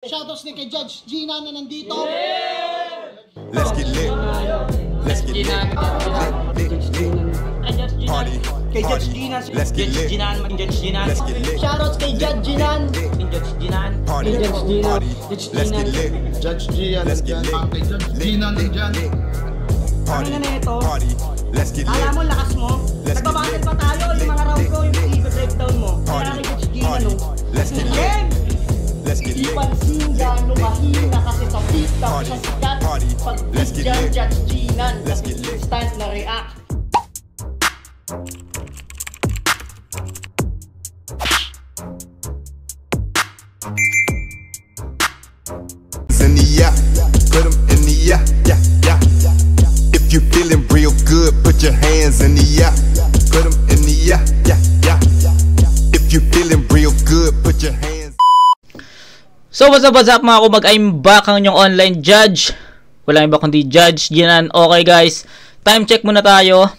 Shoutouts ni kay Judge Gina na nandito. Let's get lit. Let's get lit. Party. Kay Judge Gina. Let's get lit. Let's get lit. Shoutouts kay Judge Gina. Party. Party. Let's get lit. Judge Gian, Let's get lit. kay Judge Gina nandyan. Party. Ano na ito? Party. Let's get Alam lit. mo, lakas mo. Let's get Nagbabattle lit. pa tayo. Yung mga round ko, yung i-breakdown mo. Party. Kaya kay Judge Gina, Party. no? Let's get lit. Game! Let's get Di lit. pansin gano'ng mahina kasi sa TikTok Party. siya sikat. Party. Pag Let's get dyan, lit. Judge Gina. Let's get lit. Instant na react. In the yeah, put 'em in the yeah, yeah, yeah. If you feeling real good, put your hands in the yeah, put 'em in the yeah, yeah, yeah. If you feeling real good, put your hands. So what's up mga kumag, I'm back ang inyong online judge. Walang iba kundi Judge Ginan. Okay guys, time check muna tayo.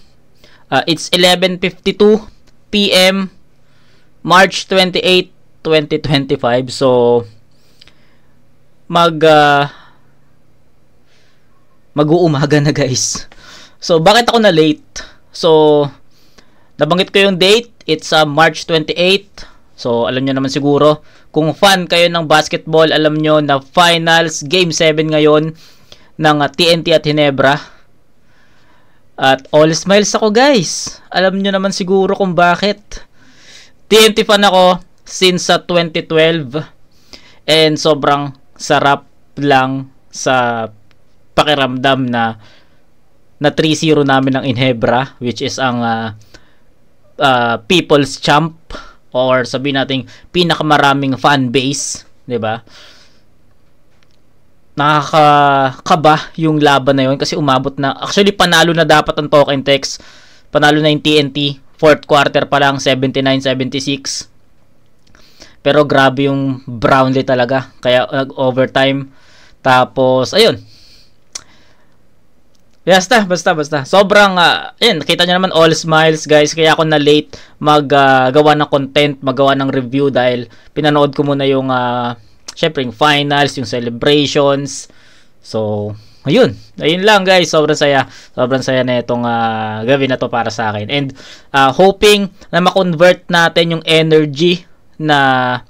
It's 11:52 PM March 28, 2025. So mag-uumaga na guys. So bakit ako na late? So nabanggit ko yung date, it's March 28. So alam nyo naman siguro, kung fan kayo ng basketball, alam nyo na finals game 7 ngayon ng TNT at Ginebra. At all smiles ako guys. Alam nyo naman siguro kung bakit. TNT fan ako since 2012. And sobrang sarap lang sa pakiramdam na 3-0 namin ng Ginebra, which is ang people's champ, or sabihin natin pinakamaraming fan base, 'di ba? Nakakakaba yung laban na yun kasi umabot na, actually panalo na dapat ang Token Tex. Panalo na yung TNT, fourth quarter pa lang 79-76. Pero grabe yung Brownlee talaga. Kaya overtime. Tapos, ayun. Basta. Sobrang, ayun, nakita nyo naman all smiles guys. Kaya ako na late maggawa ng content, maggawa ng review dahil pinanood ko muna yung, syempre yung finals, yung celebrations. So, ayun lang guys. Sobrang saya na itong gabi na to para sa akin. And, hoping na ma-convert natin yung energy na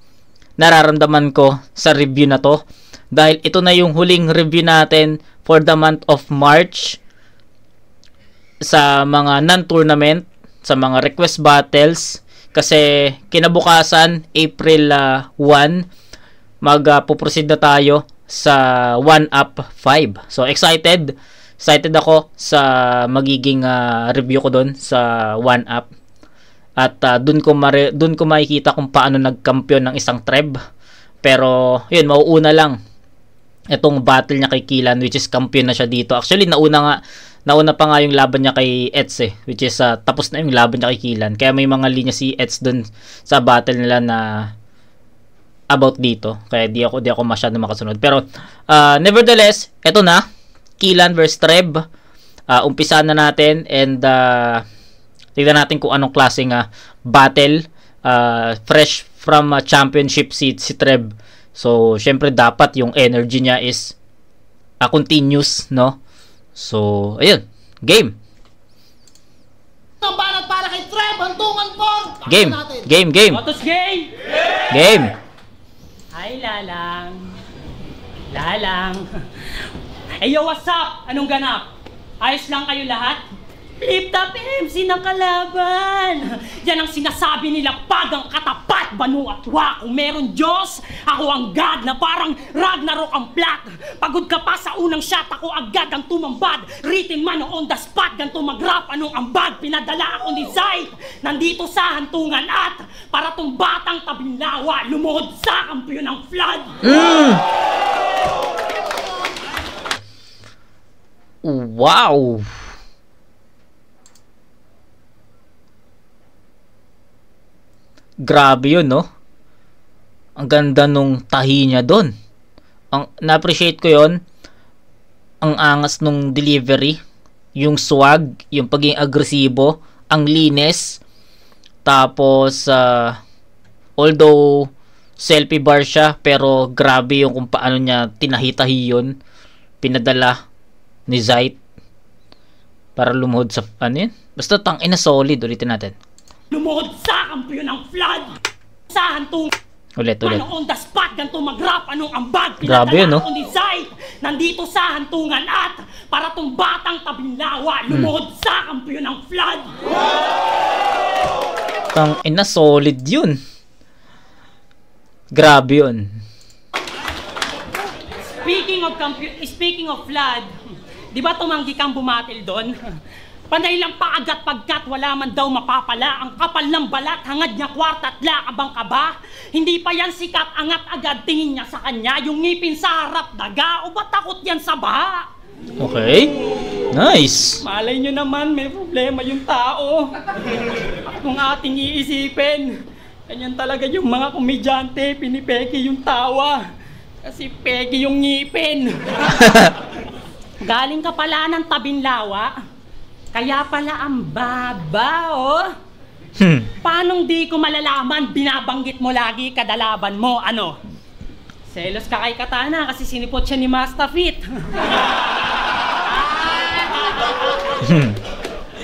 nararamdaman ko sa review na to, dahil ito na yung huling review natin for the month of March sa mga non-tournament, sa mga request battles, kasi kinabukasan April 1 magpo-proceed na tayo sa 1UP 5. So excited ako sa magiging review ko doon sa 1UP. At dun ko makikita kung paano nagkampiyon ng isang Treb. Pero yun, mauuna lang itong battle niya kay Killan, which is kampiyon na siya dito. Actually nauna pa nga yung laban niya kay Eds which is tapos na yung laban niya kay Killan. Kaya may mga linya si Eds dun sa battle nila na about dito. Kaya di ako masyado makasunod. Pero nevertheless, eto na, Killan vs Treb. Umpisa na natin, and tignan natin kung anong klaseng battle. Fresh from championship si Treb. So, syempre dapat yung energy niya is continuous, no? So, ayun. Game. Ang banat para kay Treb, hantungan po. Game. Lotus game! Game. Hi, Lalang. Hey, yo, what's up? Anong ganap? Ayos lang kayo lahat? Flip top MC ng kalaban! Yan ang sinasabi nila pag ang katapat, banu at wa. Kung meron Diyos, ako ang God na parang Ragnarok ang plot. Pagod ka pa sa unang shot, ako agad ang tumambad. Written man on the spot, ganito mag-rap anong ambag. Pinadala ako ni Zayt, nandito sa hantungan at para tong batang tabinlawa, lumuhod sa kampiyon ng flood. Wow! Grabe yun, no? Ang ganda nung tahi niya doon. Na-appreciate ko yun. Ang angas nung delivery. Yung swag, yung pagiging agresibo, ang linis. Tapos, although selfie bar siya, pero grabe yung kung paano niya tinahitahi yun. Pinadala ni Zayt para lumuhod sa ano yun? Basta tangina solid. Ulitin natin. Lumuhod sa kampiyon ng flood. Sa hantong Ulit. on the spot, ganito mag-rap, anong ambag, Grabe yun, no? ako ni Zayt, nandito sa hantungan at para tong batang tabinlawa, lumuhod sa kampiyon ng flood. Tangina solid yun. Grabe yun. Speaking of flood, di ba tumanggi kang bumatil doon? Panay lang paagat pagkat wala man daw mapapala. Ang kapal ng balat, hangad niya kwarta at lakabang kaba. Hindi pa yan sikat, angat agad tingin niya sa kanya. Yung ngipin sa harap, daga, o ba takot yan sa baha? Okay. Nice. Malay nyo naman, may problema yung tao. At kung ating iisipin, ganyan talaga yung mga komedyante, pinipeke yung tawa. Kasi peke yung ngipin. Galing ka pala ng Tabinlawa. Kaya pala ang baba, oh. Paanong di ko malalaman, binabanggit mo lagi kadalaban mo, ano? Selos ka kay Katana kasi sinipot siya ni Master Fit.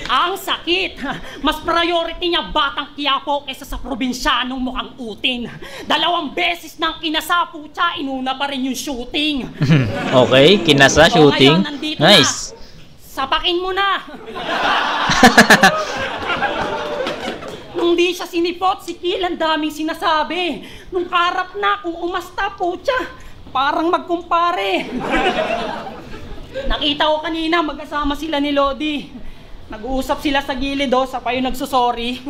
Ang sakit. Mas priority niya batang Quiapo kaysa sa probinsyanong mukhang utin. 2 beses nang kinasapo siya, inuna pa rin yung shooting. Okay, kinasa shooting. Ngayon, nice. Sapakin mo na! Nung di siya sinipot, si Kill ang daming sinasabi. Nung karap na, kung umasta po siya, parang magkumpare. Nakita ko kanina, mag-asama sila ni Lodi. Nag-uusap sila sa gilid, sa pa yung nagsusorry.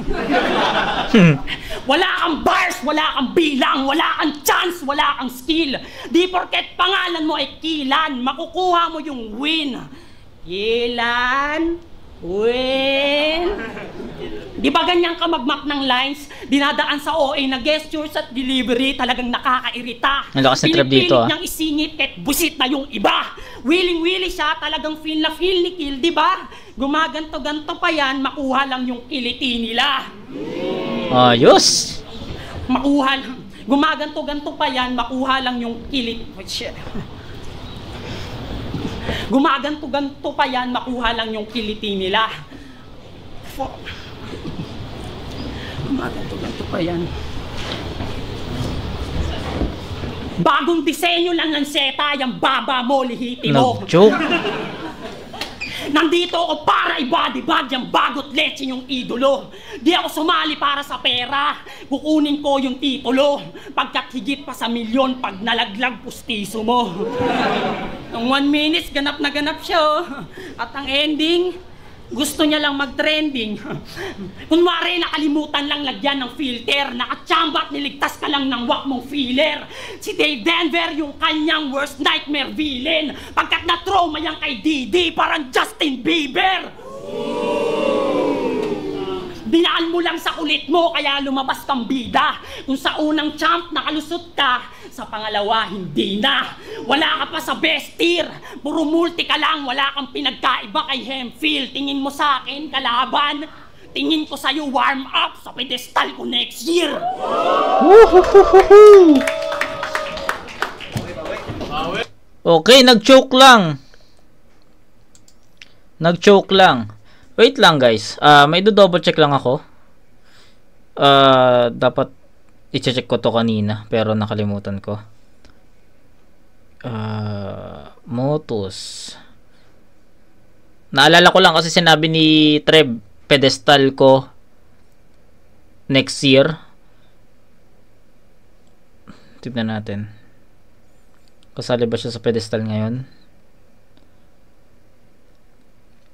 Wala kang bars, wala kang bilang, wala kang chance, wala kang skill. Di porket pangalan mo ay Kilan, makukuha mo yung win. Kilan, win. Di ba ganyan ka mag-map ng lines? Dinadaan sa OA na gestures at delivery, talagang nakakairita. Ang lakas ng trap dito, niyang isingit at busit na yung iba. Willing-willy siya, talagang feel na feel ni Kill, di ba? Gumaganto-ganto pa yan, makuha lang yung kiliti nila. Ayos. Gumaganto-ganto pa yan, makuha lang yung kiliti. Gumaganto-ganto pa yan, makuha lang yung kiliti nila. Gumaganto-ganto pa yan. Bagong disenyo lang ng seta, yung baba mo, lihiti mo. Nag-joke. Nandito ako para i-bodybag yung bagot leche yung idolo. Di ako sumali para sa pera. Kukunin ko yung titulo. Pagkat higit pa sa milyon pag nalaglag pustiso mo. Nung 1 minute, ganap na ganap siya. At ang ending, gusto niya lang mag-trending. Kunwari, nakalimutan lang lagyan ng filter. Nakachamba at niligtas ka lang ng wak mong filler. Si Dave Denver yung kanyang worst nightmare villain. Pagkat na-trauma yan kay Didi, parang Justin Bieber. Dinaan mo lang sa kulit mo, kaya lumabas kang bida. Kung sa unang champ nakalusot ka, sa pangalawa hindi na. Wala ka pa sa best tier, puro multi ka lang, wala kang pinagkaiba kay Hemphill. Tingin mo sa akin, kalaban, tingin ko sa'yo warm up sa pedestal ko next year. Okay, nag-choke lang. Nag-choke lang. Wait lang guys, may double check lang ako. Dapat i-check ko to kanina pero nakalimutan ko. Motus. Naalala ko lang kasi sinabi ni Treb, pedestal ko next year. Tignan natin. Kasali ba siya sa pedestal ngayon?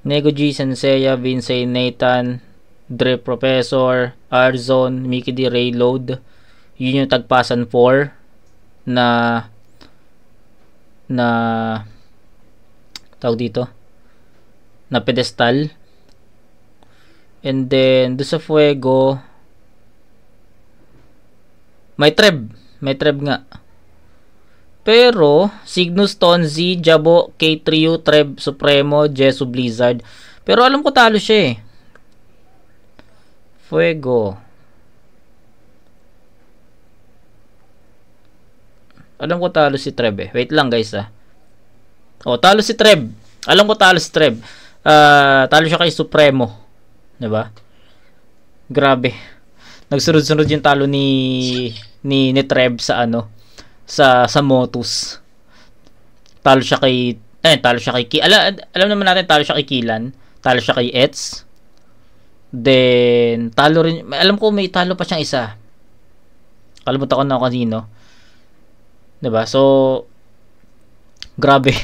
Nego G, Senseiya, Vincey, Nathan, Dre Professor, Arzon, Mickey D, Rayload. Yun yung tagpasan 4 na tawag dito na pedestal. And then do sa Fuego may Treb nga. Pero, Cygnus, Tonzi, Jabo, K-Trio, Treb, Supremo, Jesu, Blizzard. Pero alam ko talo siya eh. Fuego. Alam ko talo si Treb eh. Wait lang guys Oh, talo si Treb. Alam ko talo si Treb. Talo siya kay Supremo. 'Di ba? Grabe. Nagsunod-sunod yung talo ni Treb sa sa Motus. Talo siya kay alam naman natin talo siya kay Kilan, talo siya kay Ets. Then talo rin, alam ko may talo pa siyang isa. Kalimutan ko na kanino. 'Di ba? So grabe.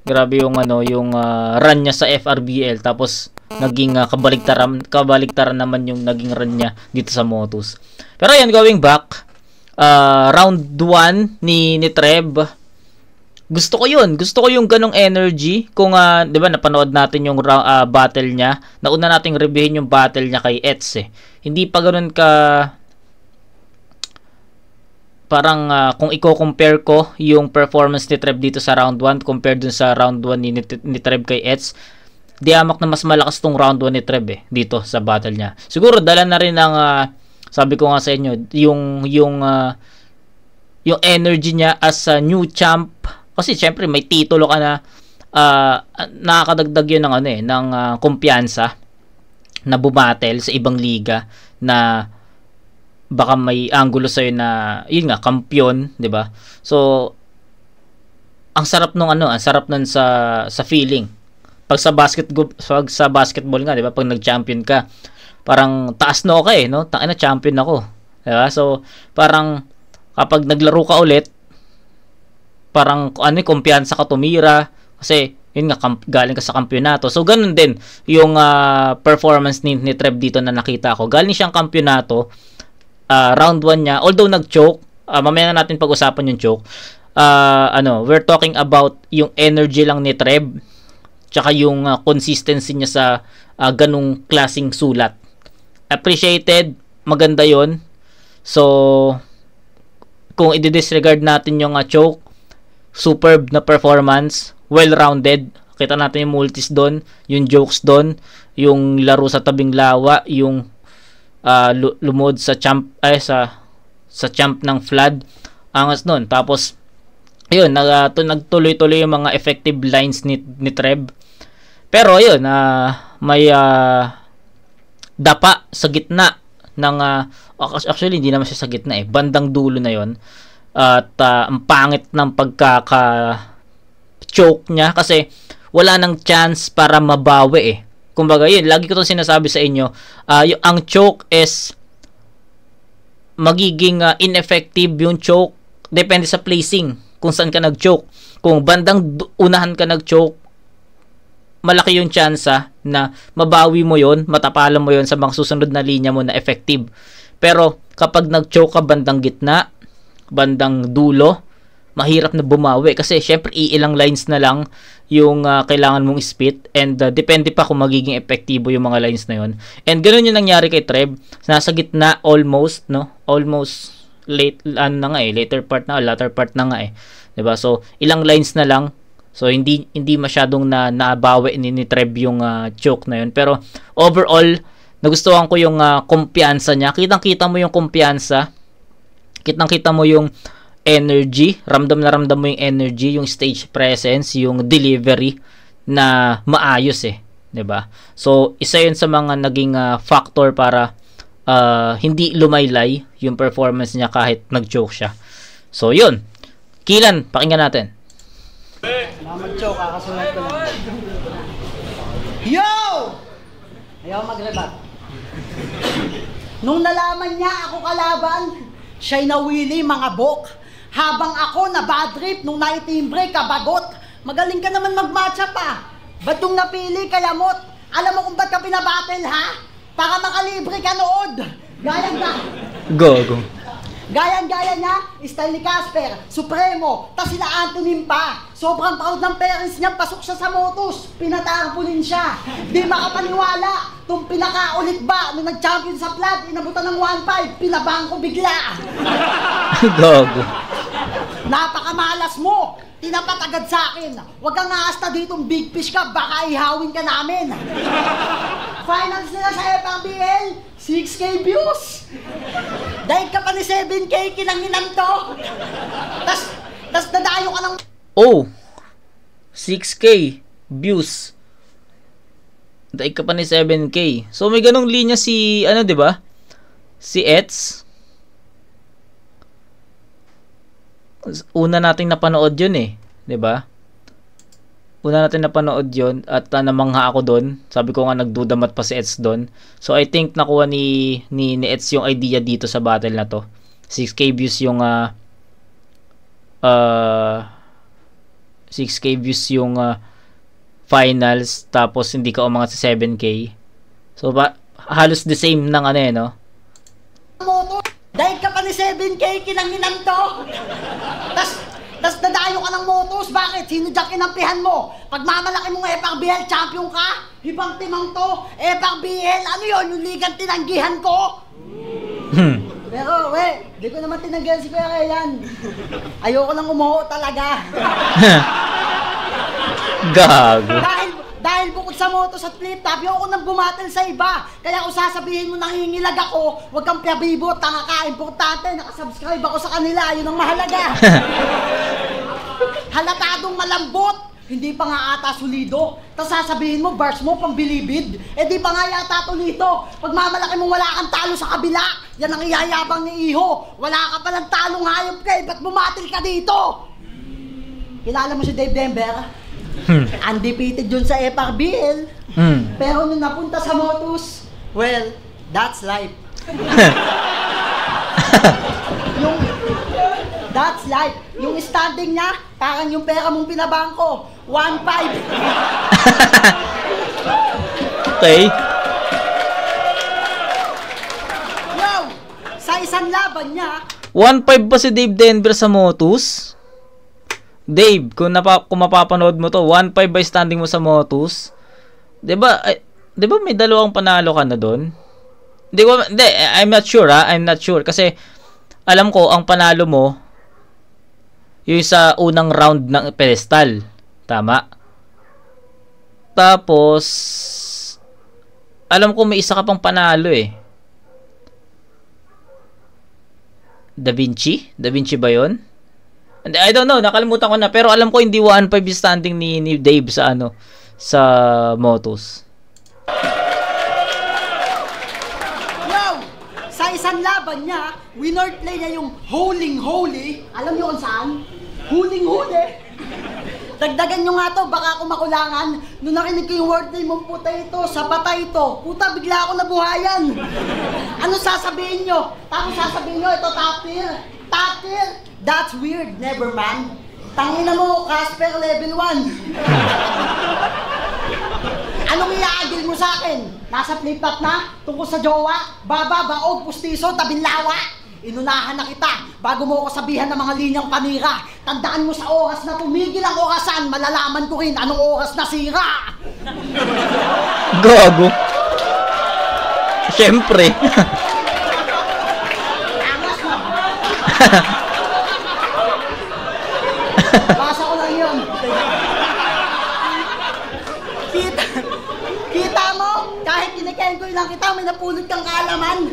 Grabe yung run niya sa FRBL, tapos naging kabaligtaran naman yung naging run niya dito sa Motus. Pero ayan, going back, round 1 ni Treb. Gusto ko yung ganong energy. Kung 'di ba napanood natin yung battle niya. Nauna nating reviewin yung battle niya kay Ets eh. Hindi pa ganoon ka parang kung i-compare ko yung performance ni Treb dito sa round 1 compared dun sa round 1 ni Treb kay Ets, diamak na mas malakas tong round 1 ni Treb eh dito sa battle niya. Siguro dala na rin ng sabi ko nga sa inyo yung energy niya as a new champ. Kasi syempre may titulo ka na, nakakadagdag yun ng kumpiyansa na bumatel sa ibang liga na baka may angulo sa'yo na yun nga, kampiyon, 'di ba? So ang sarap nun sa feeling. Pag sa basketball nga, 'di ba? Pag nag-champion ka, parang taas no ka no? Tangina, champion ako. 'Di ba? So parang kapag naglaro ka ulit, parang kumpiyansa ka tumira kasi yun nga, galing ka sa kampyonato. So ganun din yung performance ni Treb dito na nakita ko. Galing siyang kampyonato, round 1 niya, although nag-choke, mamaya na natin pag-usapan yung choke. We're talking about yung energy lang ni Treb, tsaka yung consistency niya sa ganung klaseng sulat. Appreciated, maganda yon. So kung i-disregard natin yung choke, superb na performance, well-rounded. Kita natin yung multis doon, yung jokes doon, yung laro sa tabing lawa, yung lumod sa champ sa champ ng flood. Angas noon. Tapos ayun, nagtuloy-tuloy yung mga effective lines ni Treb. Pero ayun, may dapa sa gitna ng actually hindi naman siya sa gitna bandang dulo na yon. At ang pangit ng pagkaka-choke niya kasi wala nang chance para mabawi Kumbaga, yun, lagi ko 'tong sinasabi sa inyo, ang choke is magiging ineffective yung choke depende sa placing kung saan ka nag-choke. Kung bandang unahan ka nag-choke, malaki yung chance na mabawi mo yon, matapalan mo yon sa mga susunod na linya mo na effective. Pero kapag nag-choke ka bandang gitna, bandang dulo, mahirap na bumawi kasi syempre ilang lines na lang yung kailangan mong spit and depende pa kung magiging epektibo yung mga lines na yon. And ganoon yung nangyari kay Treb, nasa gitna almost later part na 'di ba? So ilang lines na lang. So hindi masyadong nabawi ni Treb yung choke na yon. Pero overall nagustuhan ko yung kumpiyansa niya. Kitang-kita mo yung kumpiyansa. Kitang-kita mo yung energy, ramdam mo yung energy, yung stage presence, yung delivery na maayos 'di ba? So isa 'yun sa mga naging factor para hindi lumaylay yung performance niya kahit nag-choke siya. So 'yun. Kilan, pakinggan natin. Mag-choke, kakasunod ko lang. Yo! Ayaw mag-rebat. Nung nalaman niya ako kalaban, siya'y nawili mga bok. Habang ako na bad trip nung naitimbre kabagot. Magaling ka naman mag-matcha pa. Ba't nung napili kalamot? Alam mo kung ba't ka pinabattle ha? Para makalibre ka nood. Go. Gayang-gaya niya, style ni Casper, Supremo, tas sila Antonin pa. Sobrang proud ng parents niya, pasok siya sa Motus, pinatarpulin siya. Di makapaniwala, tung pinakaulit ba, nung nag-champion sa Flood, inabutan ng 1-5, pinabang ko bigla. Gogo. Napakamalas mo! Tinapat agad sa akin. Huwag kang aasta ditong big fish ka, baka ihawin ka namin. Finals nila sa FRBL, 6K views. Dahil ka pa ni 7K, kinanginan to. Tas dadayo ka ng... Oh! 6K views. Dahil ka pa ni 7K. So may ganong linya si, ano, 'di ba? Si Ets. Una nating napanood 'yun eh, 'di ba? Una natin napanood 'yun at namangha ako doon. Sabi ko nga nagdudamat pa si Ets doon. So I think nakuha ni Ets yung idea dito sa battle na to. 6K views yung 6K views yung finals, tapos hindi ka umangat sa 7K. So halos the same ng ano eh, no? Dahil ka pa ni 7K, kinanginan to. Tas dadayo ka ng motos. Bakit? Sino dyan kinampihan mo? Pag mamalaki mong FRBL champion ka, ibang timang to. FRBL, ano yun? Yung ligang tinanggihan ko. Pero, di ko naman tinanggihan si Kuya Ryan. Ayoko lang umuho talaga. Gago. Dahil bukod sa motos at flip top, ayoko nang bumatel sa iba. Kaya kung sasabihin mo nangingilag ako, huwag kang piyabibo, tanga ka. Importante, nakasubscribe ako sa kanila. Yun ang mahalaga. Halatadong malambot. Hindi pa nga ata solido. Tapos sasabihin mo, bars mo, pambilibid. Di pa nga yata tulito. Pag mamalaki mong wala kang talo sa kabila, yan ang iyayabang ni Iho. Wala ka palang talong hayop ka, ba't bumatil ka dito? Kilala mo si Dave Denver? Undefeated yun sa FRBL. Pero nung napunta sa Motus, well, that's life. That's life. Yung standing niya, parang yung pera mong pinabangko. 1.5. Okay. Yo, sa isang laban niya, 1.5 ba si Dave Denver sa Motus? Dave, kung mapapanood mo to, 1.5 ba standing mo sa Motus? 'Di ba may dalawang panalo ka na doon? Hindi, I'm not sure I'm not sure kasi alam ko ang panalo mo yung sa unang round ng pedestal. Tama? Tapos alam ko may isa ka pang panalo eh. Da Vinci ba 'yon? I don't know, nakalimutan ko na, pero alam ko hindi 1.5 standing ni Dave sa sa Motus. yo, sa isang laban niya, winner play niya yung holy. Alam niyo kung saan? Huling-huli. Dagdagan nyo nga to, baka ako makulangan. Nung nakinig ko yung word name mong puta ito, sa patay ito, puta, bigla ako nabuhayan. Ano sasabihin nyo? Tapos sasabihin nyo, ito top tier. That's weird, never man. Tangina mo, Casper level 1. Anong iaagil mo sa akin? Nasa flip-top na? Tungkol sa jowa? Baba, baog, pustiso, tabinlawa? Inunahan na kita bago mo ako sabihan ng mga linyang panira. Tandaan mo sa oras na tumigil ang orasan, malalaman ko rin anong oras na sira. Gago. Siyempre. Angas mo. Basa ko lang yun. Kita mo? Kahit kinikain ko lang kita, may napulot kang kaalaman.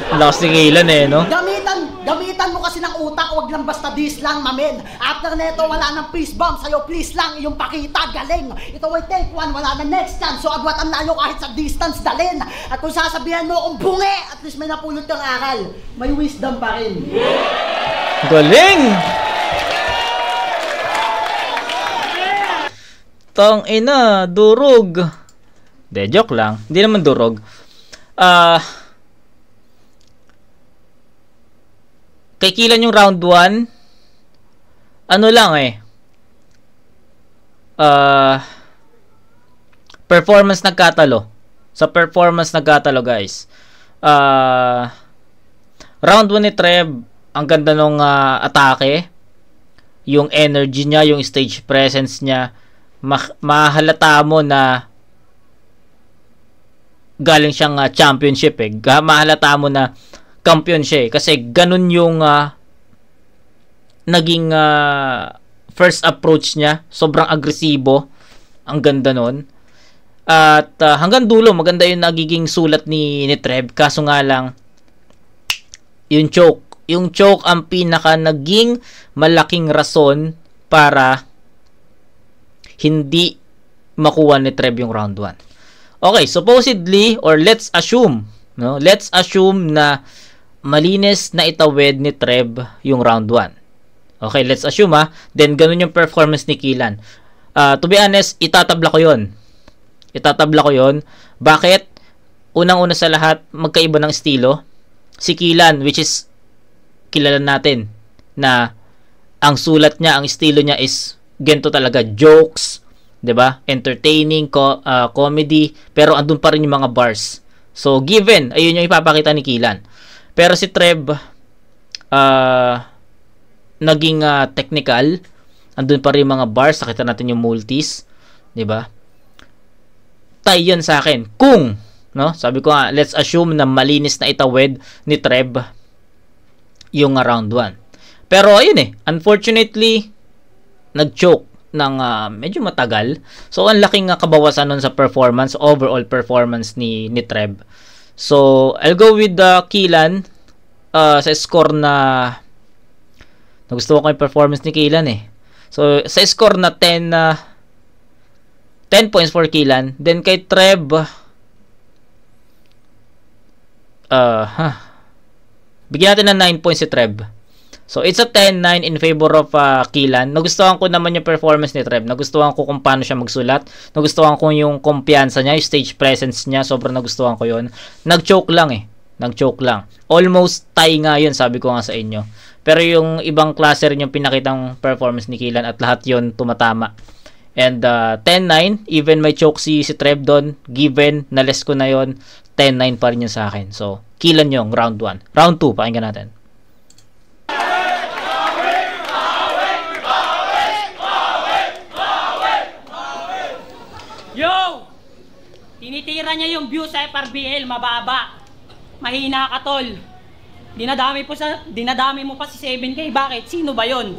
Lakas ni Kailan eh, no? Gamitan mo kasi ng utak, wag lang basta dis lang, mamen. After neto, wala nang peace bomb sa'yo, please lang, iyong pakita, galing. Ito ay take one, wala na next chance, so agwatan na kahit sa distance dalin. At kung sasabihan mo akong bungi, at least may napulot kang aral. May wisdom pa rin. Galing! Tang ina, durog. De, joke lang. Hindi naman durog. Kay Kilan yung round 1, ano lang eh, performance nagkatalo. Sa performance nagkatalo, guys. Round 1 ni Trev, ang ganda nung atake. Yung energy niya, yung stage presence niya, mahalata mo na galing siyang championship eh. Mahalata mo na champion siya eh. Kasi ganun yung naging first approach niya. Sobrang agresibo. Ang ganda nun. At hanggang dulo, maganda yung nagiging sulat ni Trev. Kaso nga lang, yung choke. Yung choke ang pinaka naging malaking rason para hindi makuha ni Trev yung round 1. Okay, supposedly, or let's assume, no? Let's assume na malinis na itawid ni Trev yung round 1. Okay, let's assume then ganun yung performance ni Killian. To be honest, itatabla ko yon. Bakit? Unang-una sa lahat, magkaiba ng estilo. Si Killian, which is kilala natin na ang sulat niya, ang estilo niya is gento talaga, jokes, 'di ba? Entertaining, comedy, pero andun pa rin yung mga bars. So given, ayun yung ipapakita ni Killian. Pero si Trev naging technical, andun pa rin yung mga bars, nakita natin yung multis, 'di ba? Tie 'yan sa akin. Kung, no? Sabi ko nga, let's assume na malinis na itawid ni Trev yung round 1. Pero ayun unfortunately nag-choke ng medyo matagal. So ang laking kabawasan nun sa performance, overall performance ni Trev. So I'll go with Killian sa score na nagustuhan ko yung performance ni Killian So sa score na 10 points for Killian, then kay Trev bigyan natin ng 9 points si Trev. So, it's a 10-9 in favor of Killian. Nagustuhan ko naman yung performance ni Trev. Nagustuhan ko kung paano siya magsulat. Nagustuhan ko yung kumpiyansa niya, yung stage presence niya. Sobrang nagustuhan ko yun. Nag-choke lang Nag-choke lang. Almost tie nga yun, sabi ko nga sa inyo. Pero yung ibang klase rin yung pinakitang performance ni Killian at lahat yun tumatama. And 10-9, even may choke si Trev doon, given, nales ko na yun, 10-9 pa rin yun sa akin. So, Killian yung round 1. Round 2, pakinggan natin. Yo! Tinitira niya yung view sa FRBL, mababa. Mahina ka, tol. Dinadami mo pa si 7K. Bakit? Sino ba yon?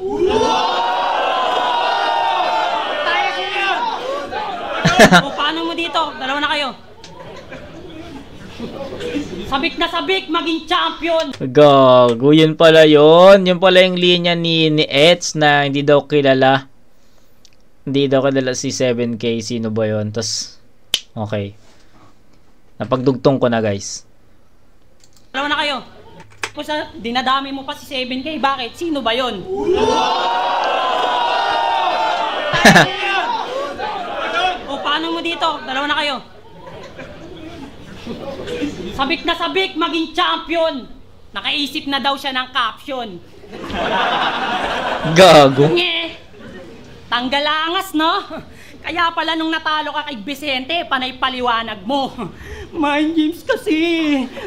Tayo siya! O, paano mo dito? Dalawa na kayo. Sabik na sabik, maging champion! Gago, yun pala yun. Yun pala yung linya ni Eds na hindi daw kilala. Hindi daw kilala si 7K. Sino ba yun? Tas, okay. Napagdugtong ko na, guys. Dalawa na kayo. Dinadami mo pa si 7K. Bakit? Sino ba yon? O, paano mo dito? Dalawa na kayo. Sabik na sabik, maging champion. Nakaisip na daw siya ng caption. Gago. Tanggalangas, no? Kaya pala nung natalo ka kay Vicente, panay paliwanag mo. Mind games kasi.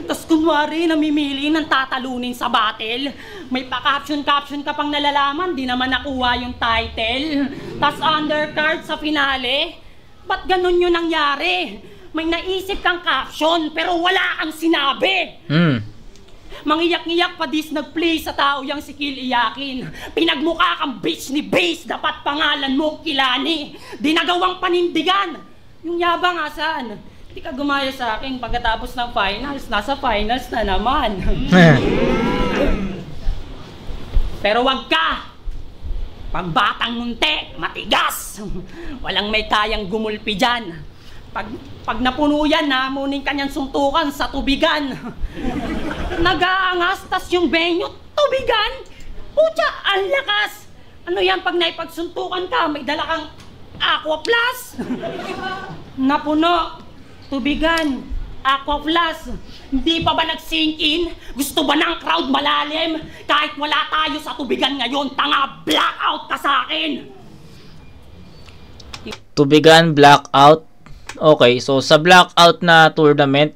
Tas kunwari, namimili ng tatalunin sa battle. May pa-caption ka pang nalalaman, di naman nakuha yung title. Tas undercard sa finale. Ba't ganun yung nangyari? May naisip kang caption, pero wala kang sinabi. Mangiyak-ngiyak pa dis nag-play sa tao yang si Kill iyakin. Pinagmukha kang bitch ni Base, dapat pangalan mo Kilani. Dinagawang panindigan. Yung yabang asan? Hindi ka gumaya sa akin pagkatapos ng finals. Nasa finals na naman. Pero wag ka. Pagbatang munti, matigas. Walang may kayang gumulpi dyan. Pag napuno yan, namunin kanyang suntukan sa tubigan. Nag-aangas, tas yung venue, tubigan. Pucha, ang lakas. Ano yan, pag naipagsuntukan ka, may dala kang Aqua Plus. Napuno, tubigan, Aqua Plus. Hindi pa ba nag-sink in? Gusto ba ng crowd malalim? Kahit wala tayo sa tubigan ngayon, tanga, blackout ka sa akin. Tubigan, blackout. Okay, so sa blackout na tournament,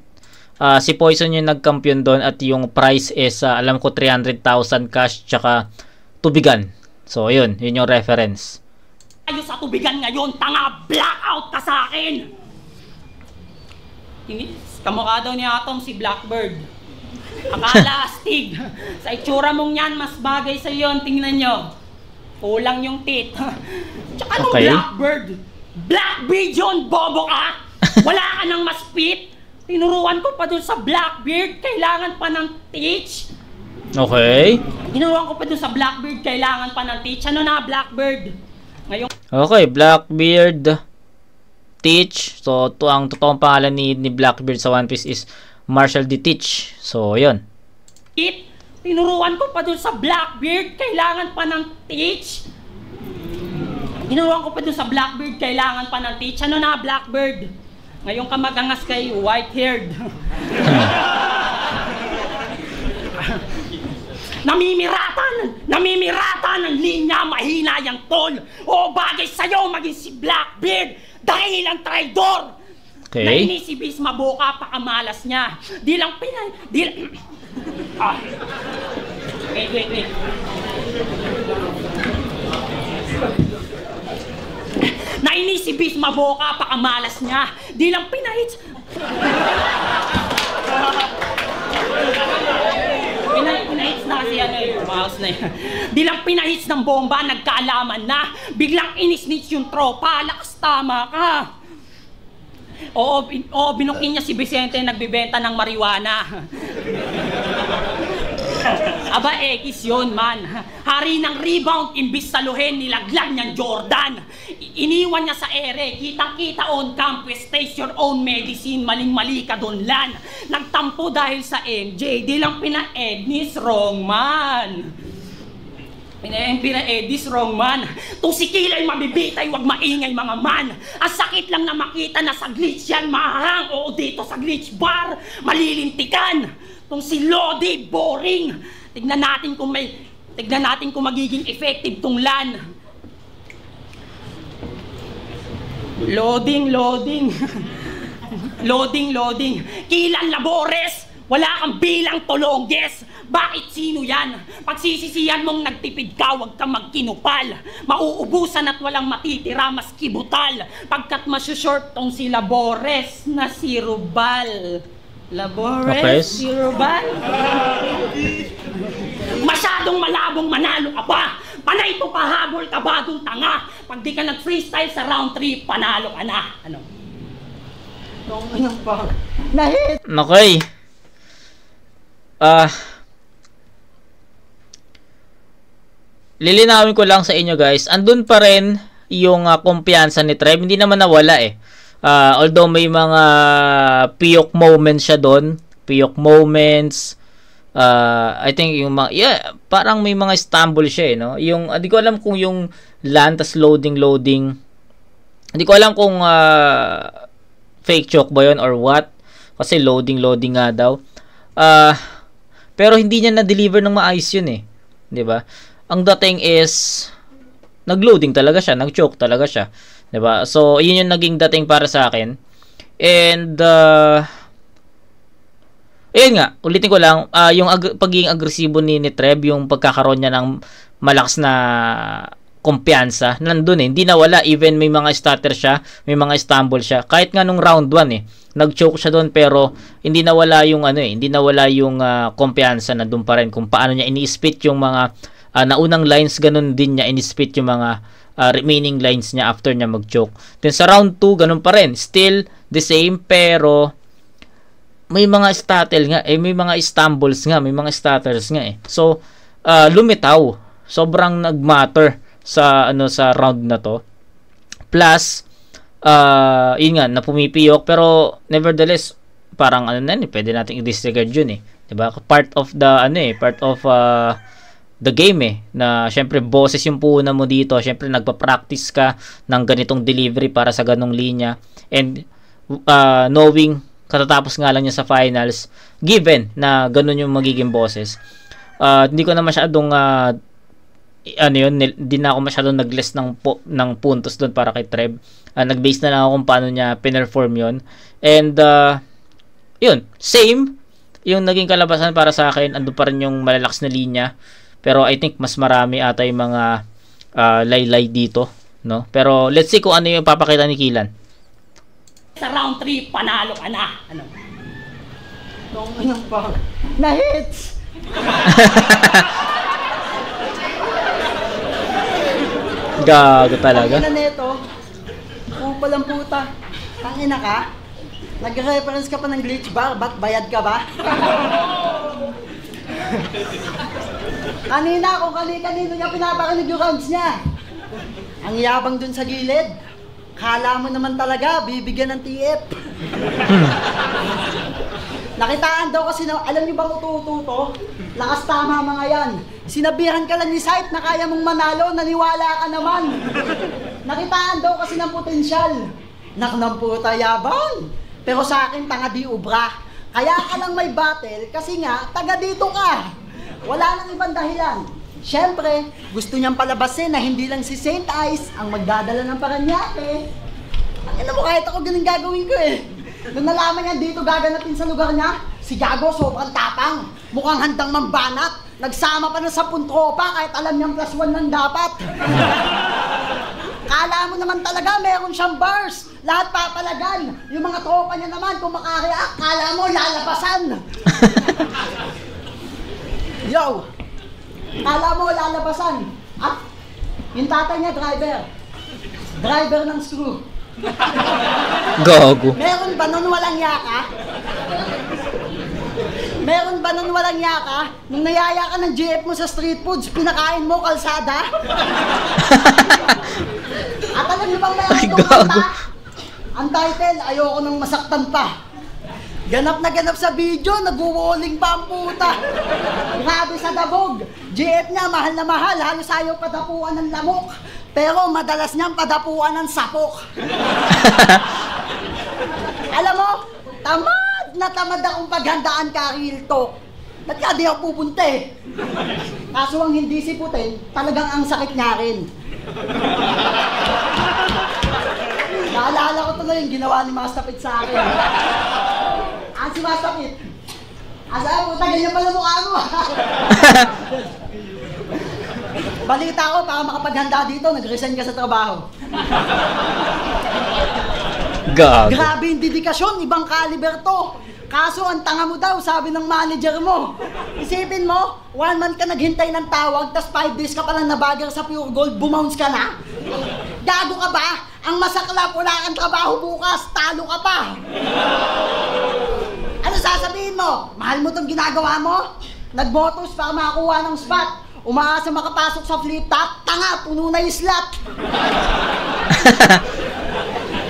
si Poison yung nagkampiyon doon at yung prize is, alam ko, 300,000 cash tsaka tubigan. So, yun yung reference. Tayo sa tubigan ngayon, tanga, blackout ka sa akin! Kamukha daw ni Atom si Blackbird. Akala astig. Sa itsura mong yan, mas bagay sa yon. Tingnan nyo. Kulang yung teeth. Tsaka nung Okay. Blackbird. Blackbeard yun, bobo ka! Wala ka nang maspit. Tinuruan ko pa dun sa Blackbeard, kailangan pa ng teach. Okay. Tinuruan ko pa dun sa Blackbeard, kailangan pa ng teach. Ano na, Blackbird? Ngayon, Okay, Blackbeard Teach. So, ang totoong pangalan ni Blackbeard sa One Piece is Marshall D. Teach. So, yun. tinuruan ko pa dun sa Blackbeard, kailangan pa ng teach. Tinuruan ko pa dun sa Blackbeard, kailangan pa ng teach. Ano na, Blackbird? Ngayon ka magangas kay white-haired. Namimirata ng linya, mahina yung tol. O bagay sa'yo maging si Blackbeard dahil ang traidor. Okay. Nainis si Bis Maboka, pakamalas niya. Di lang pinay... Wait. Nainis si Bis Maboka, pakamalas niya. Di lang pinahits... Pinahits na kasi mouse na yan. Di lang pinahits ng bomba, nagkaalaman na. Biglang inisnitch yung tropa, lakas tama ka. Oo, binukin niya si Vicente nagbibenta ng marijuana. Aba, X yun, man. Hari ng rebound, imbis saluhin, nilaglag niyang Jordan. Iniwan niya sa ere, kitang-kita on campus, station own medicine, maling-mali ka doon lan. Nagtampo dahil sa MJ, di lang pina-Ednis, wrong man. Pina-Ednis, wrong man. Tung si Kilay mabibitay, wag maingay mga man. Ang sakit lang na makita na sa glitch yan, mahang. Oo, dito sa glitch bar, malilintikan. Tung si Lodi, boring. Tignan natin kung magiging effective tong LAN. Loading. Loading. Kilan Labores, wala kang bilang tolongges. Bakit sino yan? Pagsisisihan mong nagtipid ka, huwag kang magkinupal. Mauubusan at walang matitira, mas kibutal. Pagkat masyushort tong si Labores na si Rubal. Labores, Okay. si Rubal. Masyadong malabong manalo ka ba? Panay to pahabol ka ba dun tanga? Pag di ka nag-freestyle sa round 3, panalo ka na. Ano? Nahit. Okay. Lilinawin ko lang sa inyo guys, andun pa rin yung kumpiyansa ni Trev, hindi naman nawala eh. Although may mga piyok moments siya doon, piyok moments, I think yung mga, parang may mga stumble siya eh, no? Yung, hindi ko alam kung yung land, tas loading, hindi ko alam kung fake choke ba yun or what, kasi loading nga daw. Pero hindi niya na-deliver ng maayos yun eh, di ba? Ang dating is, nag-loading talaga siya, nag-choke talaga siya. Diba? So, yun yung naging dating para sa akin. And, ayun nga, ulitin ko lang, yung pagiging agresibo ni Trev, yung pagkakaroon niya ng malakas na kumpiyansa, nandun eh. Hindi nawala, even may mga stutter siya, may mga stumble siya. Kahit nga nung round 1 eh, nag-choke siya doon, pero hindi nawala yung hindi nawala yung kumpiyansa, nandun pa rin kung paano niya ini-spit yung mga naunang lines, ganun din niya ini-spit yung mga remaining lines niya after niya mag-choke. Then sa round 2, ganun pa rin. Still the same, pero may mga stutter nga, may mga stumbles nga, may mga stutters nga eh. So, lumitaw. Sobrang nagmatter sa sa round na to. Plus, yun nga, na pumipiyok, pero nevertheless, parang pwede natin i-disregard yun eh. 'Di ba? Part of the part of the game eh, na syempre boses yung puhunan mo dito, syempre nagpa-practice ka ng ganitong delivery para sa ganong linya, and knowing katatapos nga lang niya sa finals, given na ganon yung magiging boses, hindi ko na masyadong hindi na ako masyadong nag-less ng puntos doon para kay Trev. Nag-base na lang ako kung paano niya pinerform yun, and yun, same yung naging kalabasan para sa akin. Ando pa rin yung malalakas na linya, pero I think mas marami ata yung mga laylay dito, no? Pero let's see kung ano yung papakita ni Kilan. Sa round 3, panalo ka na. Ano? Itong anong pa. Na-hits! Gago talaga. Tangina neto. Palang puta. Tangina ka? Nag-reference ka pa ng glitch bar, ba't bayad ka ba? Kanina kung kanino niya pinaparinig yung rounds niya. Ang yabang dun sa gilid. Kala mo naman talaga, bibigyan ng TF. Nakitaan daw kasi na, alam niyo bang ututo? Lakas tama mga yan. Sinabihan ka lang ni Sight na kaya mong manalo, naniwala ka naman. Nakitaan daw kasi ng potensyal. Naknang puta yabang. Pero sa akin, tanga di ubra. Kaya ka lang may battle kasi nga, taga dito ka. Wala nang ibang dahilan. Siyempre, gusto niyang palabasin na hindi lang si Saint Ice ang magdadala ng Paranaque. Alam mo, kahit ako ganun gagawin ko eh. Nung nalaman niya dito gaganapin sa lugar niya, si Gago sobrang tapang. Mukhang handang mambanat. Nagsama pa na sa tropa kahit alam niyang +1 lang dapat. Kala mo naman talaga meron siyang bars. Lahat papalagan. Yung mga tropa niya naman kung makareact, kala mo lalabasan. Yo! Kala mo lalabasan. At yung tatay niya driver. Driver ng screw. Gago. Meron ba nun walang yaka? Meron ba nun walang yaka? Nung nayaya ka ng GF mo sa street foods, pinakain mo kalsada? At alam niyo bang meron itong kanta? Ang title, ayoko nang masaktan pa. Ganap na ganap sa video, nag-walling pa ang puta. Grabe sa dabog. GF niya, mahal na mahal, halos ayaw padapuan ng lamok. Pero madalas niyang padapuan ng sapok. Alam mo, tamad akong paghandaan ka, real talk. Ba't ka di ako pupunta eh? Kaso ang hindi si Putin, talagang ang sakit niya rin. Naalala ko tuloy yung ginawa ni Mastapit sa akin. Si Mastapit. Asa puta, ganyan pala mukha mo. Balita ko, para makapaghanda dito, nag-resign ka sa trabaho. Gago. Grabe yung dedikasyon, ibang caliber to. Kaso ang tanga mo daw, sabi ng manager mo. Isipin mo, 1 month ka naghintay ng tawag, tas 5 days ka palang nabagger sa Pure Gold, bumounce ka na? Gago ka ba? Ang masaklap, wala kang trabaho bukas, talo ka pa. Ano sasabihin mo? Mahal mo tong ginagawa mo? Nagbotos para makakuha ng spot. Umaasa makapasok sa flip top, tanga, puno na yung slot.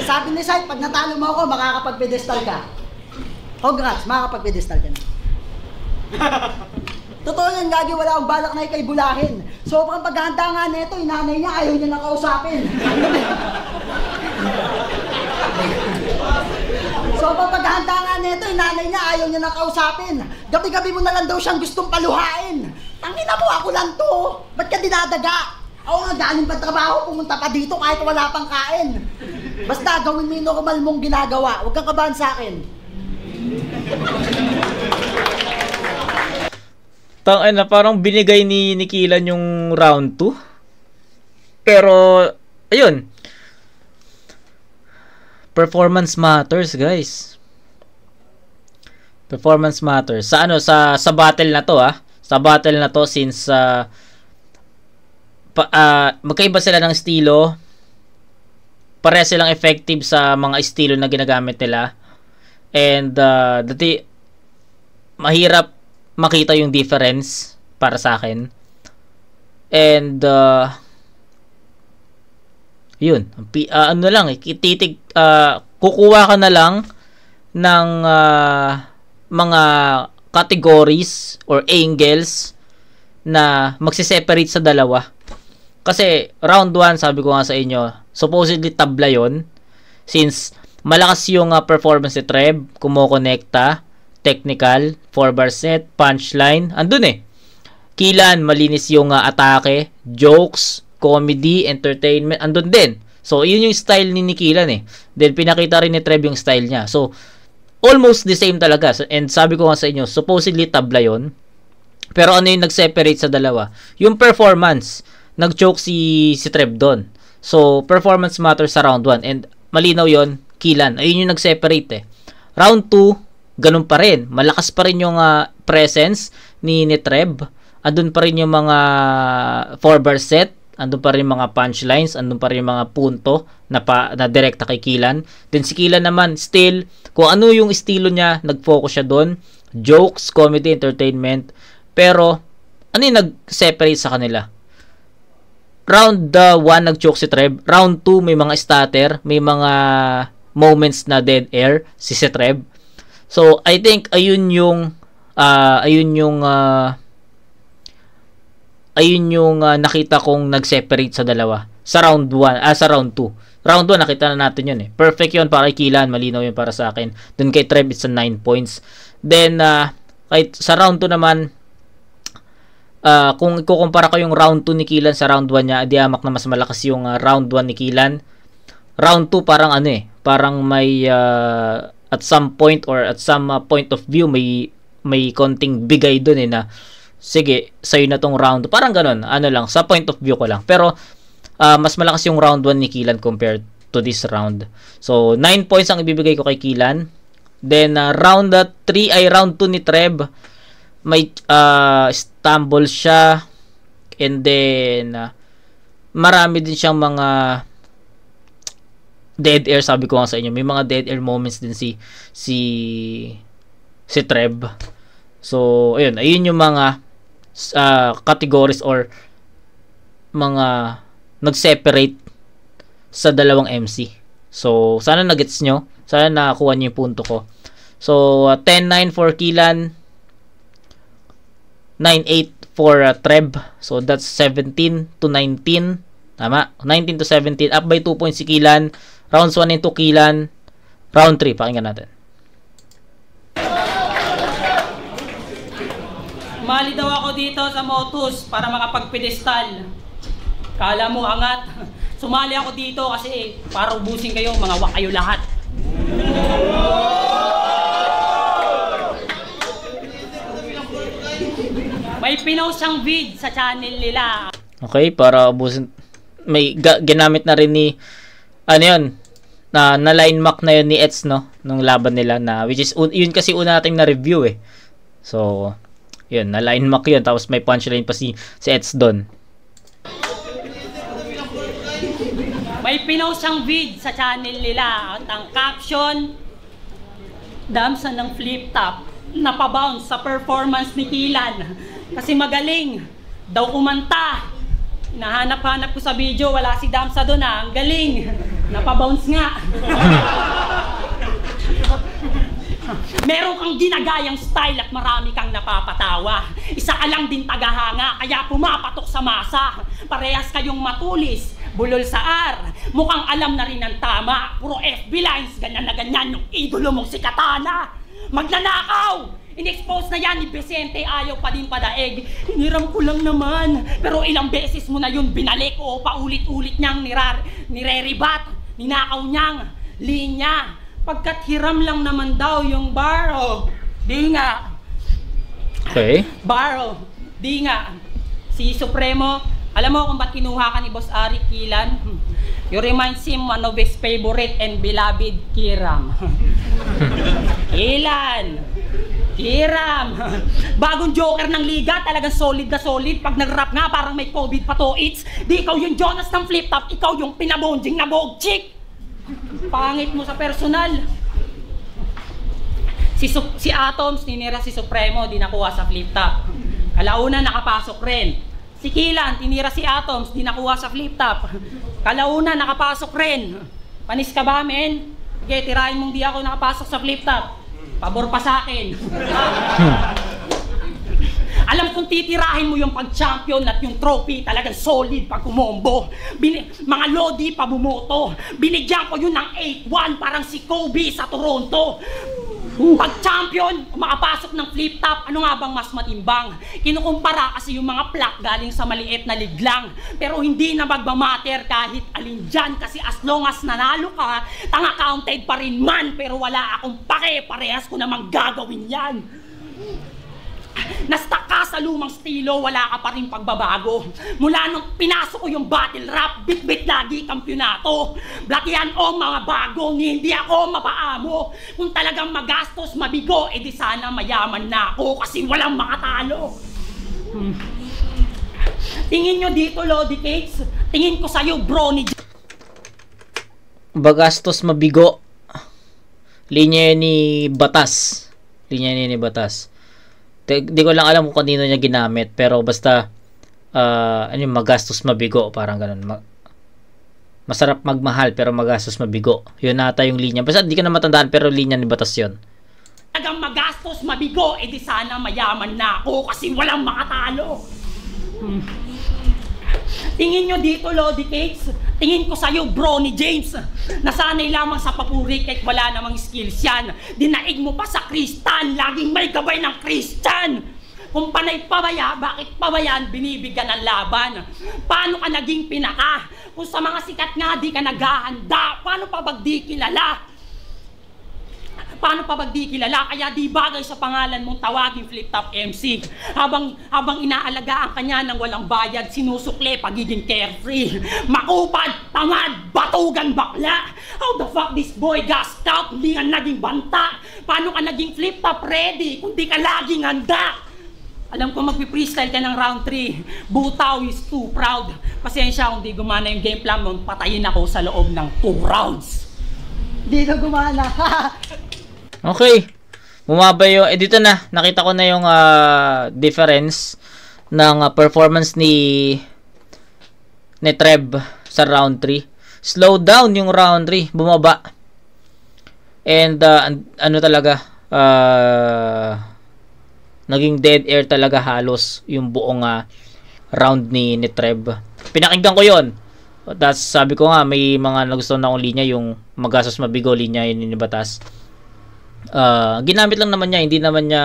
Sabi ni Sight, pag natalo mo ako, makakapag-pedestal ka. Congrats, makakapag-pedestal ka na. Totoo yan, Gagi, wala akong balak na ikay bulahin. Sobrang paghahanda nga neto, inanay niya, ayaw niya nang kausapin. Sobrang paghahanda nga neto, inanay niya, ayaw niya nang kausapin. Gabi-gabi mo na lang daw siyang gustong paluhain. Tangina mo, ako lang to. Ba't ka dinadaga? Ako nga galing pa trabaho, pumunta pa dito kahit wala pang kain. Basta gawin mo yung normal mong ginagawa. Huwag kang kabahan sa akin. Tangina, parang binigay ni Kilan yung round 2. Pero, ayun. Performance matters, guys. Performance matters. Sa battle na to, Sa battle na to, since magkaiba sila ng estilo, pareha silang effective sa mga estilo na ginagamit nila, and mahirap makita yung difference para sa akin. And yun, kukuha ka na lang ng mga categories or angles na magsiseparate sa dalawa. Kasi round 1, sabi ko nga sa inyo, supposedly tabla yon, since malakas yung performance ni Treb, kumokonekta, technical, 4-bar set, punchline, andun Kilan, malinis yung atake, jokes, comedy, entertainment, andun din. So, yun yung style ni Kilan Then, pinakita rin ni Treb yung style niya. So, almost the same talaga. And sabi ko nga sa inyo, supposedly tabla yon. Pero ano yung nag-separate sa dalawa? Yung performance. Nag-choke si Treb doon. So, performance matters sa round 1. And malinaw yon, Kilan. Ayun yung nag-separate Round 2, ganun pa rin. Malakas pa rin yung presence ni Treb. Andun pa rin yung mga 4-bar set. Andun pa rin mga punchlines. Andun pa rin yung mga punto na direkta kay Killian. Then si Killian naman, still, kung ano yung estilo niya, nag-focus siya doon. Jokes, comedy, entertainment. Pero, ano yung nag-separate sa kanila? Round 1, nag-joke si Treb. Round 2, may mga stutter. May mga moments na dead air si Treb. So, I think, ayun yung nakita kong nag-separate sa dalawa. Sa round 1, sa round 2. Round 1, nakita na natin yun eh. Perfect yun para kay Killian. Malinaw yun para sa akin. Dun kay Treb, it's a 9 points. Then, kahit sa round 2 naman, kung ikukumpara ko yung round 2 ni Killian sa round 1 niya, diamak na mas malakas yung round 1 ni Killian. Round 2, parang parang may, at some point or at some point of view, may konting bigay dun na, sige, sa'yo na tong round 2. Parang ganun, lang, sa point of view ko lang. Pero, mas malakas yung round 1 ni Killian compared to this round. So, 9 points ang ibibigay ko kay Killian. Then, round 2 ni Treb, may stumble siya. And then, marami din siyang mga dead air, sabi ko nga sa inyo. May mga dead air moments din si Treb. So, ayun yung mga categories or mga nag-separate sa dalawang MC. So, sana nagets nyo. Sana nakakuha nyo yung punto ko. So, 10-9 for Killian. 9-8 for Treb. So, that's 17-19. Tama? 19-17. Up by 2 points si Killian. Rounds 1 into Killian. Round 3. Pakinggan natin. Mali daw ako dito sa Motus para makapagpedestal. Kala mo angat. Sumali ako dito kasi para ubusin kayo, mga wak kayo lahat. May pinost siyang vid sa channel nila. Okay, para ubusin. May ginamit na rin ni na line mark na yun ni Eds, no, nung laban nila, na which is yun kasi una natin na review eh. So, yun, na line mark yun, tapos may punchline pa si Eds doon. May pinost siyang vid sa channel nila at ang caption, damsa ng flip top, napabounce sa performance ni Killian kasi magaling daw kumanta. Nahanap-hanap ko sa video, wala si Damsa doon ang galing, napabounce nga. Meron kang ginagayang style at marami kang napapatawa. Isa ka lang din tagahanga, kaya pumapatok sa masa. Parehas kayong matulis, bulol sa R. Mukhang alam na rin ang tama. Puro FB lines, ganyan na ganyan yung idolo mong si Katana. Magnanakaw! In-expose na yan ni Vicente, ayaw pa din padaig. Hiniram ko lang naman. Pero ilang beses mo na yun binalik o paulit-ulit niyang nire-rebat. Ninakaw niyang linya. Pagkat hiram lang naman daw yung borrow. Di nga. Okay. Borrow. Di nga. Si Supremo, alam mo kung ba't kinuha ka ni Boss Ari Killian? You reminds him one of his favorite and beloved Kiram. Kiram! Bagong joker ng liga, talagang solid na solid. Pag nag-rap nga, parang may COVID pa to. Di ikaw yung Jonas ng flip top, ikaw yung pinabonjing na bog chick. Pangit mo sa personal. Si Atoms, tinira si Supremo, di nakuha sa flip top. Kalauna, nakapasok rin. Si Killian, tinira si Atoms, di nakuha sa flip top. Kalauna, nakapasok rin. Panis ka ba, men? Okay, tirahin mong di ako nakapasok sa flip top. Pabor pa sa akin. Alam kong titirahin mo yung pag-champion at yung trophy, talagang solid pag kumombo. Mga lodi pa bumoto. Binigyan ko yun ng 8-1, parang si Kobe sa Toronto. Pag-champion, makapasok ng flip top, ano nga bang mas matimbang? Kinukumpara kasi yung mga plak galing sa maliit na liglang. Pero hindi na magmamatter kahit alin dyan, kasi as long as nanalo ka, tanga counted pa rin man, pero wala akong pake, parehas ko namang gagawin yan. Nastak ka Mula sa lumang estilo, wala ka pa rin pagbabago. Mula nung pinasok ko yung battle rap, bit-bit lagi kampyonato. Blakihan o mga bago, hindi ako mapaamo. Kung talagang magastos, mabigo, edi sana mayaman na ako kasi walang makatalo. Tingin nyo dito, Lodi Cakes. Tingin ko sa'yo, bro, ni Bagastos mabigo. Linya yun ni Batas. Linya yun ni Batas. Di ko lang alam kung kanino niya ginamit. Pero basta, ano yung magastos mabigo. Parang ganun. Masarap magmahal pero magastos mabigo. Yun nata yung linya. Basta di ko na matandaan pero linya ni Batas yun. Talagang magastos, mabigo, edi sana mayaman na ako kasi walang makatalo. Tingin nyo dito, Lodi Cakes. Tingin ko sa'yo, bro, ni James. Nasanay lamang sa papuri kahit wala namang skills yan. Dinaig mo pa sa Kristan, laging may gabay ng Christian. Kung panay pabaya, bakit pabayaan binibigyan ng laban? Paano ka naging pinaka? Kung sa mga sikat nga di ka naghahanda, paano pa bag di kilala? Paano pa bag di kilala? Kaya di bagay sa pangalan mong tawaging Flip Top MC. Habang inaalagaan ka niya ng walang bayad, sinusukle pagiging carefree. Makupad, tamad, batugan, bakla. How the fuck this boy got stout? Hindi ka naging banta. Paano ka naging Flip Top ready kung di ka laging handa? Alam ko magpi-freestyle ka ng round 3. Butaw is too proud. Pasensya kung di gumana yung game plan mo, patayin ako sa loob ng 2 rounds. Di na gumana. Okay. Bumaba yung, dito na, nakita ko na yung difference ng performance ni Treb sa round 3. Slow down yung round 3, bumaba. And ano talaga, naging dead air talaga halos yung buong round ni Treb. Pinakinggan ko yon. That's, sabi ko nga, may mga nagustuhan na akong linya, yung magastos mabigo, linya yun ni Batas. Ginamit lang naman niya, hindi naman niya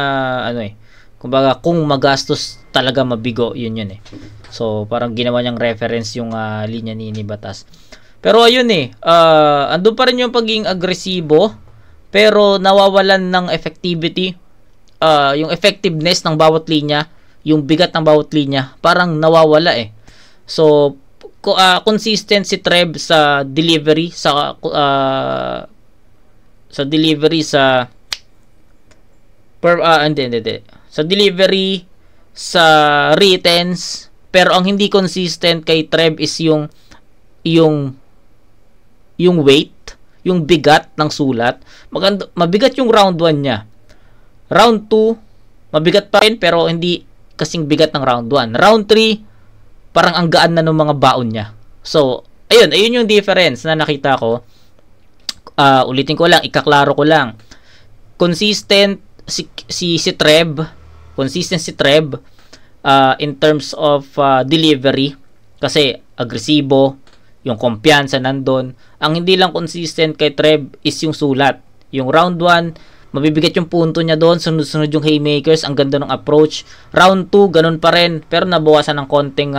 kumbaga kung magastos talaga mabigo, yun so parang ginawa niyang reference yung linya ni Batas. Pero ayun andun pa rin yung pagiging agresibo pero nawawalan ng effectivity, yung effectiveness ng bawat linya, yung bigat ng bawat linya parang nawawala so consistent si Treb sa delivery, sa delivery sa delivery sa writtens, pero ang hindi consistent kay Treb is yung weight, yung bigat ng sulat. Mabigat yung round 1 niya. Round 2 mabigat pa rin pero hindi kasing bigat ng round 1. Round 3 parang ang gaan na ng mga baon niya. So ayun yung difference na nakita ko. Ulitin ko lang, ikaklaro ko lang. Consistent si Treb, consistent si Treb in terms of delivery kasi agresibo, yung kumpiyansa nandun. Ang hindi lang consistent kay Treb is yung sulat. Yung round 1, mabibigat yung punto niya doon, sunod-sunod yung haymakers, ang ganda ng approach. Round 2, ganun pa rin, pero nabawasan ng konting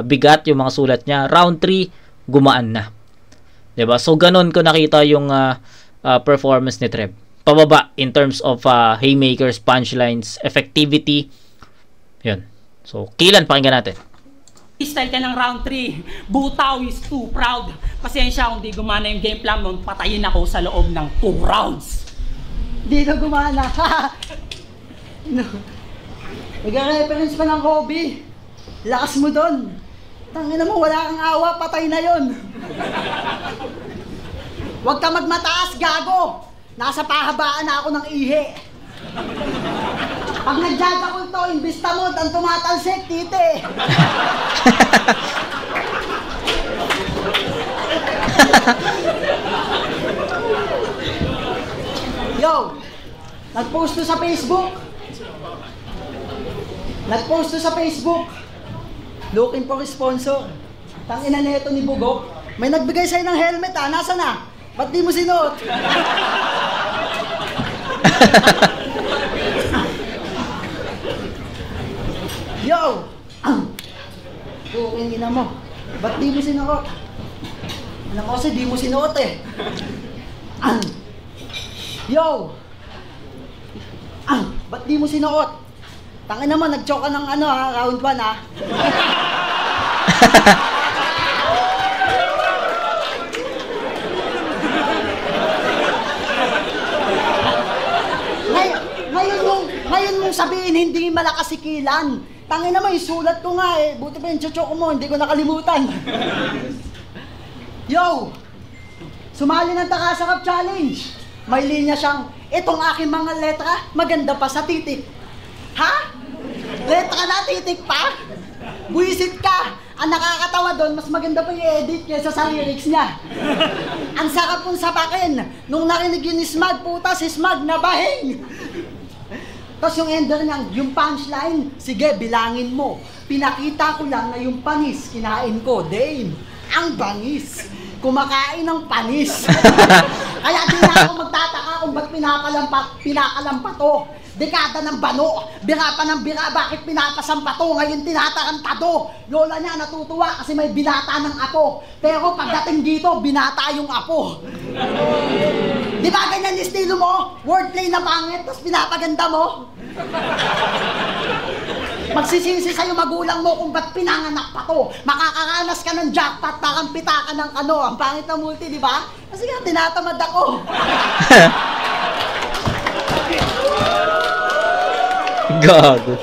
bigat yung mga sulat niya. Round 3, gumaan na. Diba? So, ganun ko nakita yung performance ni Treb. Pababa in terms of haymakers, punchlines, effectivity. Yun. So, Kilan, pakinggan natin. Freestyle ka ng round 3. Butaw is too proud. Pasensya kung di gumana yung game plan mo, patayin ako sa loob ng 2 rounds. Di na gumana. Nag-reference pa ng Kobe. Lakas mo doon. Tangina mo, wala kang awa, patay na yon. Huwag ka magmataas, gago. Nasa pahabaan na ako ng ihi. Pag nagjajakol to, imbis tamod, ang tumatalsik, tite. Yo, nag-post to sa Facebook. Looking for sponsor. Tangina neto ni Bugok. May nagbigay sa'yo ng helmet Nasaan na? Ba't di mo sinuot? Yo! Tuking ina mo. Ba't di mo sinuot? Alam ko kasi di mo sinuot Yo! Ba't di mo sinuot? Tangin naman, nag-choke ka ng ano ha, round 1 ha. Ngayon mong sabihin, hindi malakas si Kilan. Tangin naman, yung sulat ko nga eh. Buti pa yung choke mo, hindi ko nakalimutan. Yo! Sumali ng Takasakap Challenge. May linya siyang, itong aking mga letra, maganda pa sa titik. Ha? Letra na, titik pa? Buisit ka! Ang nakakatawa doon, mas maganda pa yung edit kaysa sa lyrics niya. Ang sarap kong sapakin. Nung narinig yun ni Smag, puta si Smag na bahing. Tapos yung ender niya, yung punchline, sige, bilangin mo. Pinakita ko lang na yung panis, kinain ko. Dame, ang bangis. Kumakain ng panis. Kaya di na ako magtataka kung ba't pinakalampa to. Dekada ng bano, bira pa ng bira, bakit pinapasampa to? Ngayon tinataranta to. Lola niya natutuwa kasi may binata ng apo. Pero pagdating dito, binata yung apo. Di ba ganyan estilo mo? Wordplay na pangit, tapos pinapaganda mo? Magsisisi sa'yo magulang mo kung ba't pinanganak pa to. Makakaranas ka ng jackpot, parang pita ka ng ano. Ang pangit na multi, di ba? Kasi nga, tinatamad ako. Gago.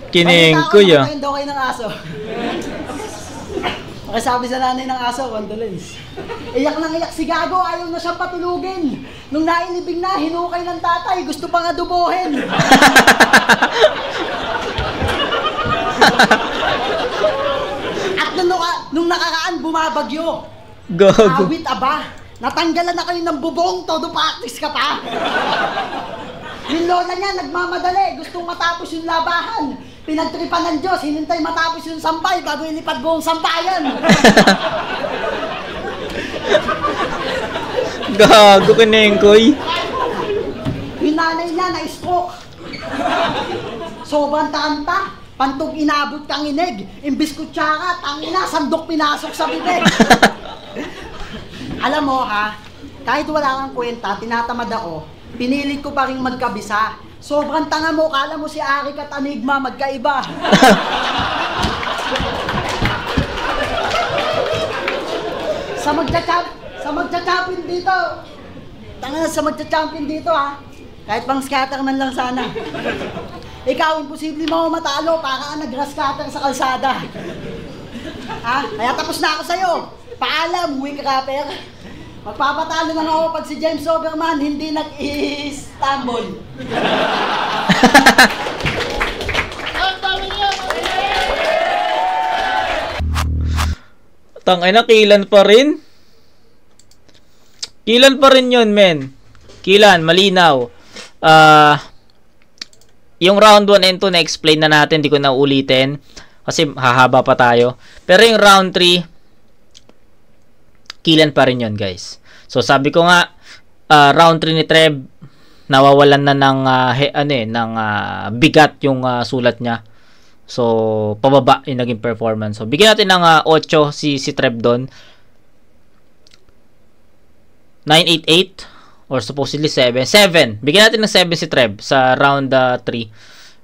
Kining ko ya. Pagkakain daw kayo ng aso. Sabi sa nanay ng aso, condolence. Iyak nang iyak si Gago, ayaw na siyang patulugin. Nung nailibing na, hinukay ng tatay, gusto pa nga dubuhin. At nung nakaraan, bumabagyo. Gago. Awit aba, natanggalan na kayo ng bubong, todo practice ka pa. Yung lola niya, nagmamadali, gustong matapos yung labahan. Pinagtripan ng Diyos, hinintay matapos yung sampay bago ilipad buong sampayan. Gago kinengkoy. Yung nanay niya na-stroke. Sobrang tanta, pantog inabot kang inig. Imbis kutsara, tangina, sandok pinasok sa bibig. Alam mo ha, kahit wala kang kwenta, tinatamad ako, pinilit ko pa rin magkabisa. Sobrang tanga mo, kala mo si Arik at Enigma magkaiba. Sa magcha-champion dito. Tanga na sa magcha-champion dito ha. Kahit pang scatter man lang sana. Ikaw, imposible mo matalo para ka nag-grass cutter sa kalsada. Ha? Kaya tapos na ako sa'yo. Paalam, weak rapper. Magpapatalo lang ako pag si James Soberman hindi nag-Istanbul. Tangay na, Kilan pa rin. Kilan pa rin yun, men. Kilan, malinaw. Yung round 1 and 2 na-explain na natin, di ko na ulitin. Kasi hahaba pa tayo. Pero yung round 3, Kilan pa rin yun, guys. So, sabi ko nga, round 3 ni Trev, nawawalan na ng bigat yung sulat niya. So, pababa yung naging performance. So, bigyan natin ng 8 si Trev doon. 988 or supposedly 7. 7. Bigyan natin ng 7 si Trev sa round 3.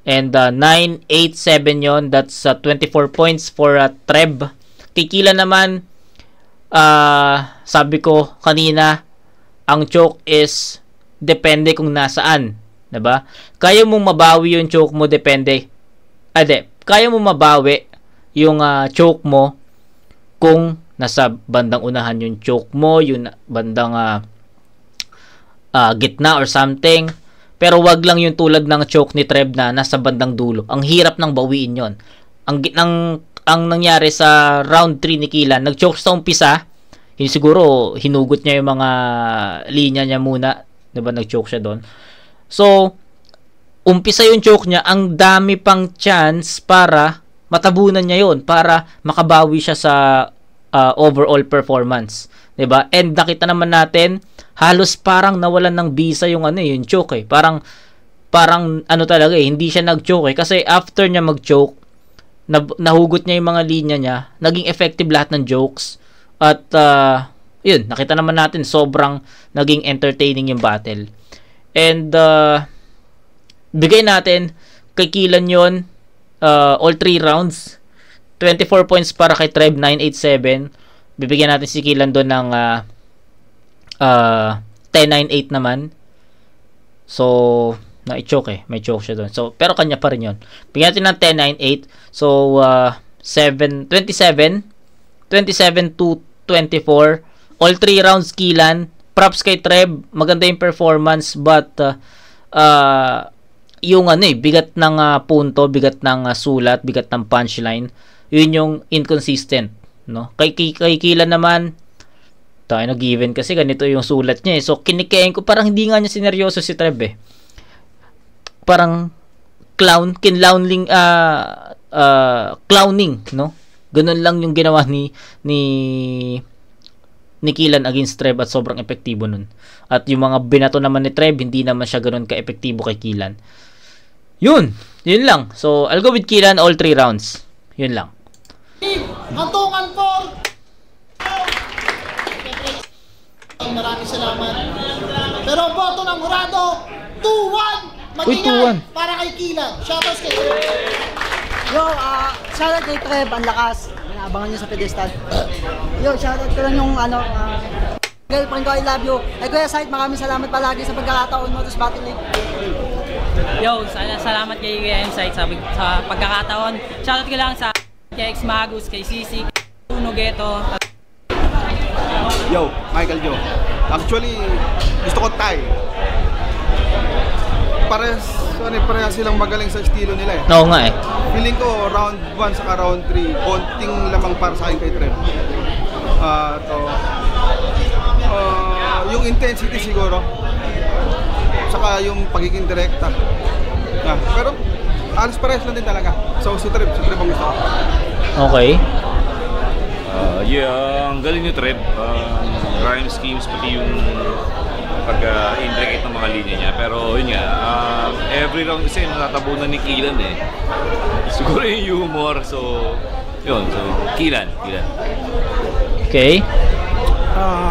And 987 yon. That's 24 points for Trev. Kay Kilan naman, sabi ko kanina, ang choke is depende kung nasaan, 'di ba? Kaya mong mabawi yung choke mo depende. Kaya mong mabawi yung choke mo kung nasa bandang unahan yung choke mo, yung bandang gitna or something. Pero wag lang yung tulad ng choke ni Trev na nasa bandang dulo. Ang hirap nang bawiin 'yon. Ang nangyari sa round 3 ni Kilan, nag-choke sa umpisa, siguro hinugot niya yung mga linya niya muna, 'di ba? Nag-choke siya doon. So, umpisa yung choke niya, ang dami pang chance para matabunan niya 'yon, para makabawi siya sa overall performance, 'di ba? And nakita naman natin, halos parang nawalan ng bisa yung yung choke eh. Parang talaga eh, hindi siya nag-choke eh, kasi after niya mag-choke, nahugot niya yung mga linya niya, naging effective lahat ng jokes, at yun, nakita naman natin sobrang naging entertaining yung battle. And bigay natin kay Kilan yon, all 3 rounds. 24 points para kay Treb, 987. Bibigyan natin si Kilan doon ng 10-9-8 naman. So, na-choke eh. May choke siya doon. So, pero kanya pa rin yun. Bigyan natin ng 10-9-8. So, 27 to 24. All 3 rounds Kilan. Props kay Treb. Maganda yung performance. But, yung bigat ng punto, bigat ng sulat, bigat ng punchline, yun yung inconsistent. No? Kay Kilan naman, tayo na given kasi ganito yung sulat niya eh. So, kinikain ko, parang hindi nga niya sineryoso si Treb eh. Parang clowning, no? Ganun lang yung ginawa ni Kilan against Treb at sobrang epektibo nun. At yung mga binato naman ni Treb, hindi naman siya ganun ka-epektibo kay Kilan. Yun lang. So, I'll go with Kilan all 3 rounds. Yun lang. Hantungan for maraming salamat. Pero ang boto ng Murado 2-1 mag-ingay para kay Kilan. Shoutouts kay Yo, shoutout kay Treb, ang lakas. Inaabangan niyo sa pedestal. Yo, shoutout ko lang yung girlfriend ko, I love you. Ay Kuya Sight, maraming salamat palagi sa pagkakataon mo sa Battle League. Yo, salamat kay Kuya Insight sa pagkakataon. Shoutout ko lang sa kay X Magus, kay Sisi, kay Nugeto. Yo, Michael Jo. Actually, gusto ko tie. Parehas silang magaling sa estilo nila eh. Oo nga eh. Feeling ko round 1 saka round 3, konting lamang para sa akin kay Treb. Yung intensity siguro. Saka yung pagiging direkta. Pero alas parehas lang din talaga. So si Treb ang gusto ko. Okay. Ang galing ni Treb. Rhyme schemes, pati yung pag-intricate ng mga linya niya. Pero yun nga, every round kasi natatabunan ni Kilan eh. Siguro yung humor. So, yun. So, Kilan. Okay.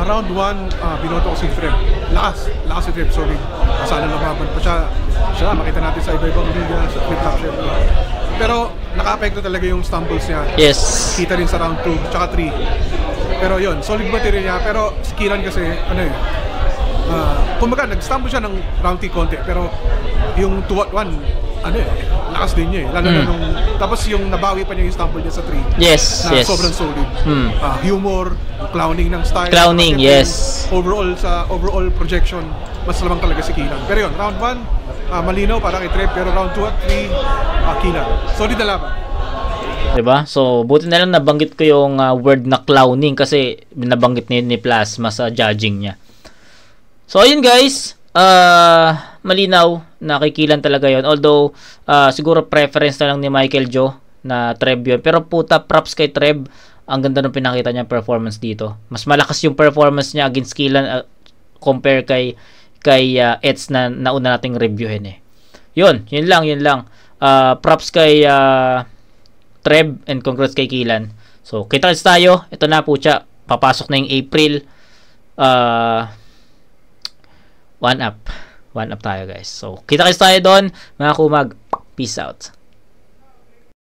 Round 1, binoto ko si Treb. Lakas si Treb, sorry. Sana lumaban pa siya. Makita natin sa iba-ibang liga, sa flip-top siya. Pero naka-apekto talaga yung stumbles niya. Yes. Kita rin sa round 2, tsaka 3. Pero yun, solid material niya. Pero si Kilan kasi, kumbaga, nag-stumble siya ng round 3 konti. Pero yung 2-1, lakas din niya eh. Lalo na nung, tapos yung nabawi pa niya yung stumble niya sa 3. Yes. Sobrang solid. Humor, clowning ng style. Clowning, yes. Overall projection, mas lamang talaga si Kilan. Pero yun, round 1, malinaw para kay Treb. Pero round 2 at 3, Kilan. Solid na laban. Diba? So, buti na lang nabanggit ko yung word na clowning kasi nabanggit ni Plasma sa judging niya. So, ayun guys. Malinaw na kay Kilan talaga yon. Although, siguro preference na lang ni Michael Jo na Treb yun. Pero puta, props kay Treb. Ang ganda nung pinakita niya performance dito. Mas malakas yung performance niya against Kilan compare kay Eds na nauna nating reviewin eh. Yun lang. Props kay Treb and congrats kay Kilan. So, kita-kits tayo. Ito na po siya. Papasok na yung April. 1 up tayo guys. So, kita-kits tayo doon. Mga kumag. Peace out.